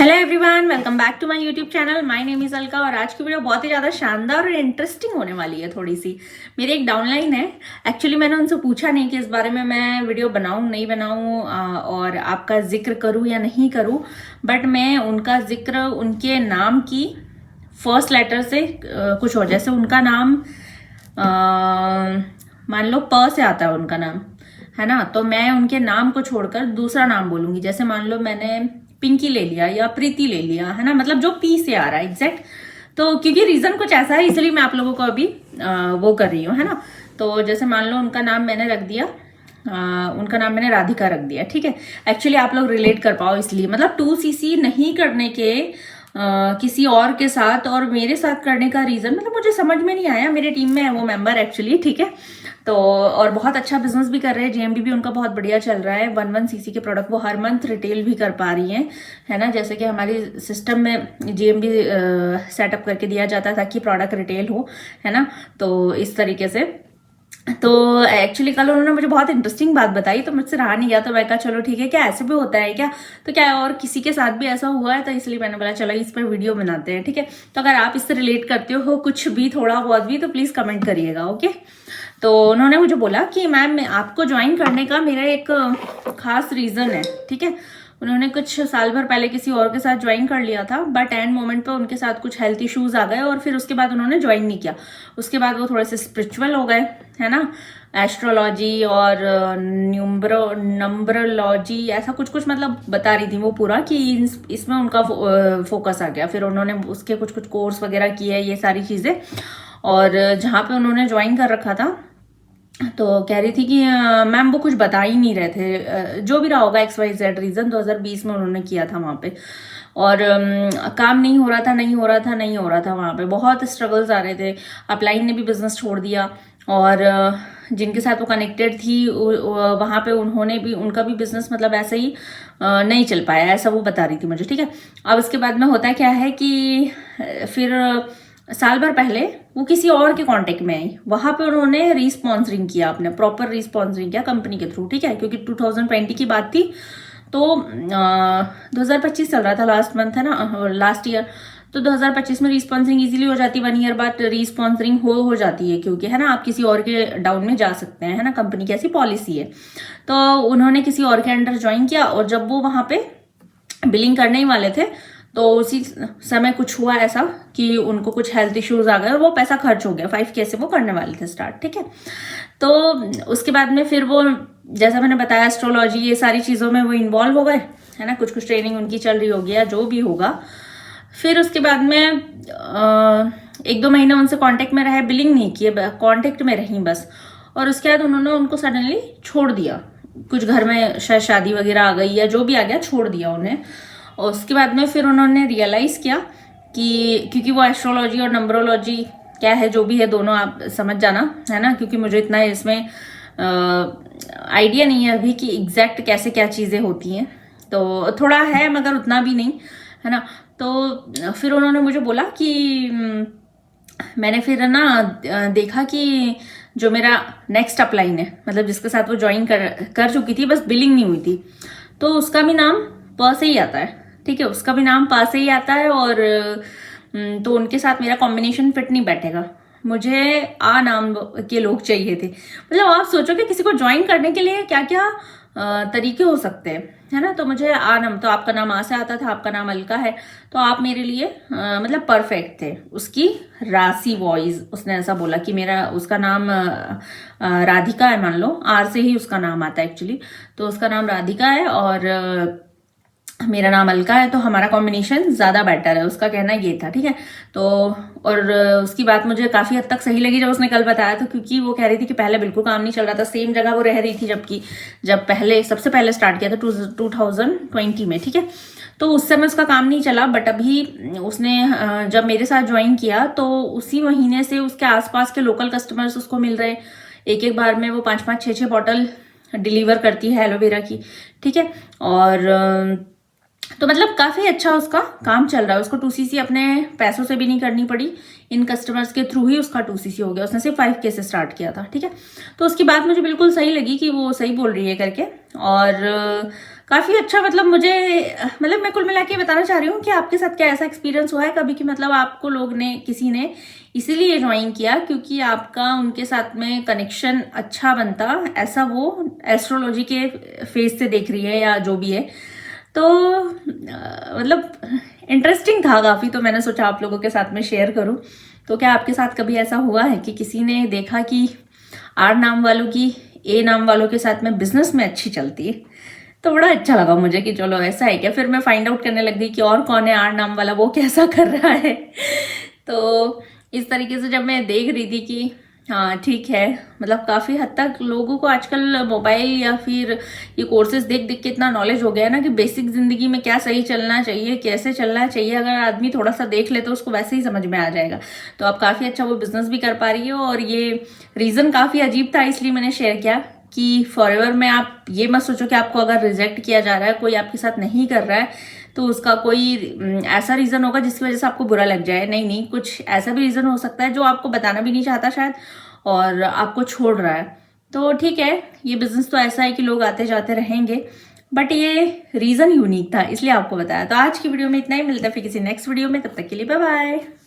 Hello everyone, welcome back to my YouTube channel. My name is Alka और आज की video बहुत ही ज़्यादा शानदार और इंटरेस्टिंग होने वाली है। थोड़ी सी मेरी एक डाउनलाइन है। एक्चुअली मैंने उनसे पूछा नहीं कि इस बारे में मैं वीडियो बनाऊं नहीं बनाऊं और आपका जिक्र करूं या नहीं करूं, बट मैं उनका जिक्र उनके नाम की फर्स्ट लेटर से कुछ हो, जैसे उनका नाम मान लो प से आता है उनका नाम, है ना, तो मैं उनके नाम को छोड़कर दूसरा नाम बोलूंगी। जैसे मान लो मैंने पिंकी ले लिया या प्रीति ले लिया, है ना, मतलब जो पी से आ रहा है एग्जैक्ट। तो क्योंकि रीजन कुछ ऐसा है इसलिए मैं आप लोगों को अभी वो कर रही हूँ, है ना। तो जैसे मान लो उनका नाम मैंने रख दिया, उनका नाम मैंने राधिका रख दिया, ठीक है। एक्चुअली आप लोग रिलेट कर पाओ इसलिए, मतलब 2cc नहीं करने के किसी और के साथ और मेरे साथ करने का रीजन मतलब मुझे समझ में नहीं आया। मेरे टीम में है वो मेंबर एक्चुअली, ठीक है। तो और बहुत अच्छा बिजनेस भी कर रहे हैं, जीएमडी भी उनका बहुत बढ़िया चल रहा है। 11cc के प्रोडक्ट वो हर मंथ रिटेल भी कर पा रही हैं, है ना। जैसे कि हमारी सिस्टम में जीएमडी सेटअप करके दिया जाता है ताकि प्रोडक्ट रिटेल हो, है ना। तो इस तरीके से तो एक्चुअली कल उन्होंने मुझे बहुत इंटरेस्टिंग बात बताई, तो मुझसे रहा नहीं गया। तो मैं कहा चलो ठीक है, क्या ऐसे भी होता है क्या, तो क्या और किसी के साथ भी ऐसा हुआ है, तो इसलिए मैंने बोला चलो इस पर वीडियो बनाते हैं, ठीक है। तो अगर आप इससे रिलेट करते हो कुछ भी थोड़ा बहुत भी तो प्लीज कमेंट करिएगा, ओके। तो उन्होंने मुझे बोला कि मैम आपको ज्वाइन करने का मेरा एक खास रीजन है, ठीक है। उन्होंने कुछ साल भर पहले किसी और के साथ ज्वाइन कर लिया था, बट एंड मोमेंट पे उनके साथ कुछ हेल्थ इश्यूज आ गए और फिर उसके बाद उन्होंने ज्वाइन नहीं किया। उसके बाद वो थोड़े से स्पिरिचुअल हो गए, है ना, एस्ट्रोलॉजी और नंबरोलॉजी ऐसा कुछ कुछ मतलब बता रही थी वो पूरा कि इसमें उनका फोकस आ गया। फिर उन्होंने उसके कुछ कुछ कोर्स वगैरह किए, ये सारी चीजें। और जहाँ पे उन्होंने ज्वाइन कर रखा था तो कह रही थी कि मैम वो कुछ बता ही नहीं रहे थे, जो भी रहा होगा XYZ रीजन। 2020 में उन्होंने किया था वहाँ पे और काम नहीं हो रहा था वहाँ पे, बहुत स्ट्रगल्स आ रहे थे। अपलाइन ने भी बिजनेस छोड़ दिया और जिनके साथ वो कनेक्टेड थी वहाँ पे उनका भी बिजनेस मतलब ऐसे ही नहीं चल पाया, ऐसा वो बता रही थी मुझे, ठीक है। अब उसके बाद में होता क्या है कि फिर साल भर पहले वो किसी और के कांटेक्ट में आई, वहां पे उन्होंने रीस्पॉन्सरिंग किया, अपने प्रॉपर रीस्पॉन्सरिंग किया कंपनी के थ्रू, ठीक है। क्योंकि 2020 की बात थी तो 2025 चल रहा था, लास्ट मंथ है ना, लास्ट ईयर। तो 2025 में रीस्पॉन्सरिंग इजीली हो जाती, 1 ईयर बाद रीस्पॉन्सरिंग हो जाती है, क्योंकि है ना आप किसी और के डाउन में जा सकते हैं, है ना, कंपनी की ऐसी पॉलिसी है। तो उन्होंने किसी और के अंडर ज्वाइन किया और जब वो वहां पे बिलिंग करने ही वाले थे तो उसी समय कुछ हुआ ऐसा कि उनको कुछ हेल्थ इश्यूज आ गए और वो पैसा खर्च हो गया। 5K से वो करने वाले थे स्टार्ट, ठीक है। तो उसके बाद में फिर वो जैसा मैंने बताया एस्ट्रोलॉजी ये सारी चीज़ों में वो इन्वॉल्व हो गए, है ना। कुछ कुछ ट्रेनिंग उनकी चल रही होगी या जो भी होगा। फिर उसके बाद में 1-2 महीने उनसे कांटेक्ट में रहे, बिलिंग नहीं किए, कांटेक्ट में रही बस। और उसके बाद उन्होंने उनको सडनली छोड़ दिया, कुछ घर में शायद शादी वगैरह आ गई या जो भी आ गया, छोड़ दिया उन्हें। और उसके बाद में फिर उन्होंने रियलाइज किया कि क्योंकि वो एस्ट्रोलॉजी और नंबरोलॉजी क्या है जो भी है दोनों आप समझ जाना, है ना, क्योंकि मुझे इतना इसमें आइडिया नहीं है अभी कि एग्जैक्ट कैसे क्या चीजें होती हैं, तो थोड़ा है मगर उतना भी नहीं, है ना। तो फिर उन्होंने मुझे बोला कि मैंने फिर ना देखा कि जो मेरा नेक्स्ट अपलाइन है, मतलब जिसके साथ वो ज्वाइन कर चुकी थी, बस बिलिंग नहीं हुई थी, तो उसका भी नाम प से ही आता है, ठीक है। उसका भी नाम प से ही आता है और तो उनके साथ मेरा कॉम्बिनेशन फिट नहीं बैठेगा, मुझे आ नाम के लोग चाहिए थे। मतलब आप सोचो कि किसी को ज्वाइन करने के लिए क्या क्या तरीके हो सकते हैं, है ना। तो मुझे आ नाम, तो आपका नाम आ से आता था, आपका नाम अलका है, तो आप मेरे लिए मतलब परफेक्ट थे। उसकी राशि वॉइस उसने ऐसा बोला कि मेरा उसका नाम राधिका है, मान लो आर से ही उसका नाम आता है एक्चुअली, तो उसका नाम राधिका है और मेरा नाम अलका है, तो हमारा कॉम्बिनेशन ज्यादा बेटर है, उसका कहना ये था, ठीक है। तो और उसकी बात मुझे काफी हद तक सही लगी जब उसने कल बताया, तो क्योंकि वो कह रही थी कि पहले बिल्कुल काम नहीं चल रहा था, सेम जगह वो रह रही थी, जबकि जब सबसे पहले स्टार्ट किया था 2020 में, ठीक है। तो उस समय उसका काम नहीं चला, बट अभी उसने जब मेरे साथ ज्वाइन किया तो उसी महीने से उसके आसपास के लोकल कस्टमर्स उसको मिल रहे, एक बार में वो 5-5, 6-6 बॉटल डिलीवर करती है एलोवेरा की, ठीक है। और तो मतलब काफी अच्छा उसका काम चल रहा है। उसको 2cc अपने पैसों से भी नहीं करनी पड़ी, इन कस्टमर्स के थ्रू ही उसका 2cc हो गया। उसने सिर्फ 5K से स्टार्ट किया था, ठीक है। तो उसकी बात मुझे बिल्कुल सही लगी कि वो सही बोल रही है करके। और काफ़ी अच्छा, मतलब मुझे, मतलब मैं कुल मिला के बताना चाह रही हूँ कि आपके साथ क्या ऐसा एक्सपीरियंस हुआ है कभी कि मतलब आपको लोग ने, किसी ने इसीलिए ज्वाइन किया क्योंकि आपका उनके साथ में कनेक्शन अच्छा बनता, ऐसा वो एस्ट्रोलॉजी के फेज से देख रही है या जो भी है। तो मतलब इंटरेस्टिंग था काफ़ी, तो मैंने सोचा आप लोगों के साथ में शेयर करूँ। तो क्या आपके साथ कभी ऐसा हुआ है कि किसी ने देखा कि आर नाम वालों की ए नाम वालों के साथ में बिजनेस में अच्छी चलती है? तो बड़ा अच्छा लगा मुझे कि चलो ऐसा है क्या। फिर मैं फाइंड आउट करने लग गई कि और कौन है आर नाम वाला, वो कैसा कर रहा है। तो इस तरीके से जब मैं देख रही थी कि हाँ ठीक है, मतलब काफ़ी हद तक लोगों को आजकल मोबाइल या फिर ये कोर्सेज देख देख के इतना नॉलेज हो गया है ना कि बेसिक जिंदगी में क्या सही चलना चाहिए, कैसे चलना चाहिए, अगर आदमी थोड़ा सा देख ले तो उसको वैसे ही समझ में आ जाएगा। तो आप काफ़ी अच्छा वो बिजनेस भी कर पा रही हो। और ये रीज़न काफ़ी अजीब था, इसलिए मैंने शेयर किया कि फॉरएवर में आप ये मत सोचो कि आपको अगर रिजेक्ट किया जा रहा है, कोई आपके साथ नहीं कर रहा है, तो उसका कोई ऐसा रीज़न होगा जिसकी वजह से आपको बुरा लग जाए। नहीं नहीं, कुछ ऐसा भी रीज़न हो सकता है जो आपको बताना भी नहीं चाहता शायद, और आपको छोड़ रहा है। तो ठीक है, ये बिजनेस तो ऐसा है कि लोग आते जाते रहेंगे, बट ये रीज़न यूनिक था इसलिए आपको बताया। तो आज की वीडियो में इतना ही, मिलता है फिर किसी नेक्स्ट वीडियो में, तब तक के लिए बाय बाय।